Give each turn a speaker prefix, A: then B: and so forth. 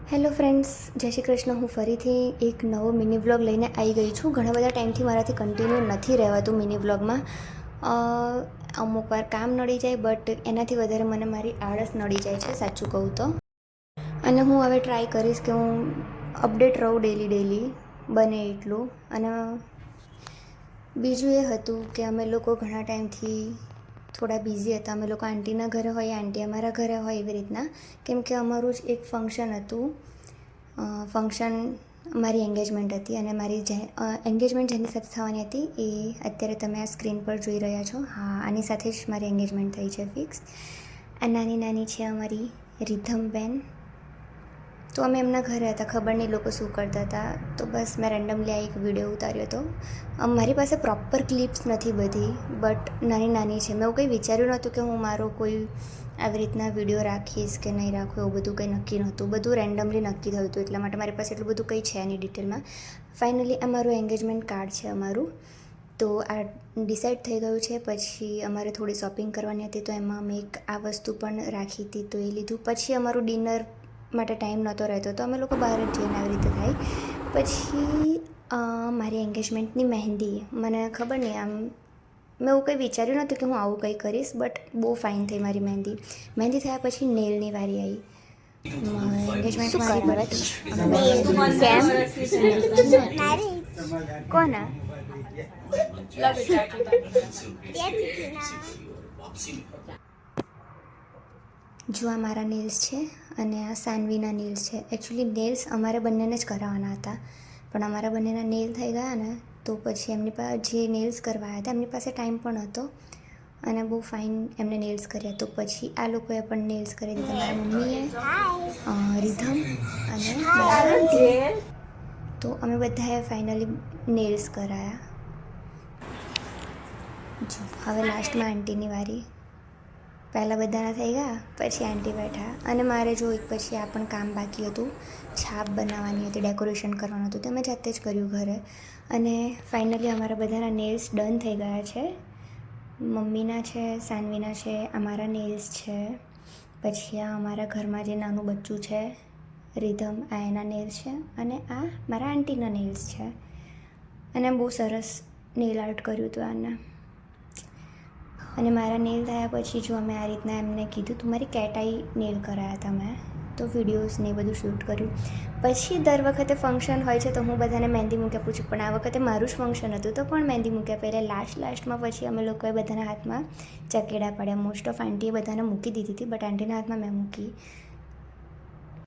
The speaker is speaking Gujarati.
A: હેલો ફ્રેન્ડ્સ, જય શ્રી કૃષ્ણ. હું ફરીથી એક નવો મિની વ્લોગ લઈને આવી ગઈ છું. ઘણા બધા ટાઈમથી મારાથી કન્ટિન્યુ નથી રહેવાતું મિની વ્લોગમાં. અમુક વાર કામ નડી જાય, બટ એનાથી વધારે મને મારી આળસ નડી જાય છે, સાચું કહું તો. અને હું હવે ટ્રાય કરીશ કે હું અપડેટ રહું ડેલી બને એટલું. અને બીજું એ હતું કે અમે લોકો ઘણા ટાઈમથી થોડા બિઝી હતા. અમે લોકો આંટીના ઘરે હોય, આંટી અમારા ઘરે હોય, એવી રીતના. કેમ કે અમારું જ એક ફંક્શન હતું. મારી એંગેજમેન્ટ હતી અને મારી એંગેજમેન્ટ જેની સાથે થવાની હતી એ અત્યારે તમે આ સ્ક્રીન પર જોઈ રહ્યા છો. હા, આની સાથે જ મારી એંગેજમેન્ટ થઈ છે ફિક્સ. આ નાની છે અમારી રિધમબેન. તો અમે એમના ઘરે હતા, ખબર નહીં લોકો શું કરતા હતા. તો બસ મેં રેન્ડમલી આ એક વિડીયો ઉતાર્યો હતો. મારી પાસે પ્રોપર ક્લિપ્સ નથી બધી, બટ નાની છે. મેં એવું કંઈ વિચાર્યું નહોતું કે હું મારો કોઈ આવી રીતના વિડીયો રાખીશ કે નહીં રાખું, એવું બધું કંઈ નક્કી નહોતું. બધું રેન્ડમલી નક્કી થયું હતું, એટલા માટે મારી પાસે એટલું બધું કંઈ છે નહીં ડિટેલમાં. ફાઇનલી આ મારું એંગેજમેન્ટ કાર્ડ છે અમારું. તો આ ડિસાઈડ થઈ ગયું છે. પછી અમારે થોડી શોપિંગ કરવાની હતી, તો એમાં મેં એક આ વસ્તુ પણ રાખી હતી, તો એ લીધું. પછી અમારું ડિનર માટે ટાઈમ નહોતો રહેતો, તો અમે લોકો બહાર જ જઈને આવી રીતે થાય. પછી મારી એંગેજમેન્ટની મહેંદી, મને ખબર નહીં, આમ મેં એવું કંઈ વિચાર્યું નહોતું કે હું આવું કંઈ કરીશ, બટ બહુ ફાઇન થઈ મારી મહેંદી થયા પછી નેલની વારી આવી. એંગેજમેન્ટ મારી કોના જો આ મારા નેલ્સ છે અને આ સાનવીના નેલ્સ છે. એકચ્યુઅલી નેલ્સ અમારે બંનેને જ કરાવવાના હતા, પણ અમારા બંનેના નેલ થઈ ગયા ને, તો પછી એમની પાસે જે નેલ્સ કરવાયા હતા એમની પાસે ટાઈમ પણ હતો અને બહુ ફાઇન એમને નેલ્સ કર્યા. તો પછી આ લોકોએ પણ નેલ્સ કરી દીધા. મારા મમ્મીએ, રિધમ અને તો અમે બધાએ ફાઇનલી નેલ્સ કરાયા. જો હવે લાસ્ટમાં આંટીની વારી. પહેલાં બધાના થઈ ગયા, પછી આંટી બેઠા. અને મારે જો એક પછી આ પણ કામ બાકી હતું, છાપ બનાવવાની હતી, ડેકોરેશન કરવાનું હતું, તો મેં જાતે જ કર્યું ઘરે. અને ફાઇનલી અમારા બધાના નેલ્સ ડન થઈ ગયા છે. મમ્મીના છે, સાનવીના છે, અમારા નેલ્સ છે. પછી આ અમારા ઘરમાં જે નાનું બચ્ચું છે રિધમ, આ એના નેલ્સ છે. અને આ મારા આંટીના નેલ્સ છે. અને બહુ સરસ નેલ આર્ટ કર્યું હતું આને. અને મારા નેલ થયા પછી જો અમે આ રીતના એમને કીધું, તો મારી કેટ આઈ નેલ કરાયા હતા મેં. તો વિડીયોઝ ને બધું શૂટ કર્યું. પછી દર વખતે ફંક્શન હોય છે તો હું બધાને મહેંદી મૂકી આપું છું, પણ આ વખતે મારું જ ફંક્શન હતું તો પણ મહેંદી મૂક્યા. પહેલાં લાસ્ટમાં પછી અમે લોકોએ બધાના હાથમાં ચકેડા પાડ્યા. મોસ્ટ ઓફ આંટીએ બધાને મૂકી દીધી હતી, બટ આંટીના હાથમાં મેં મૂકી.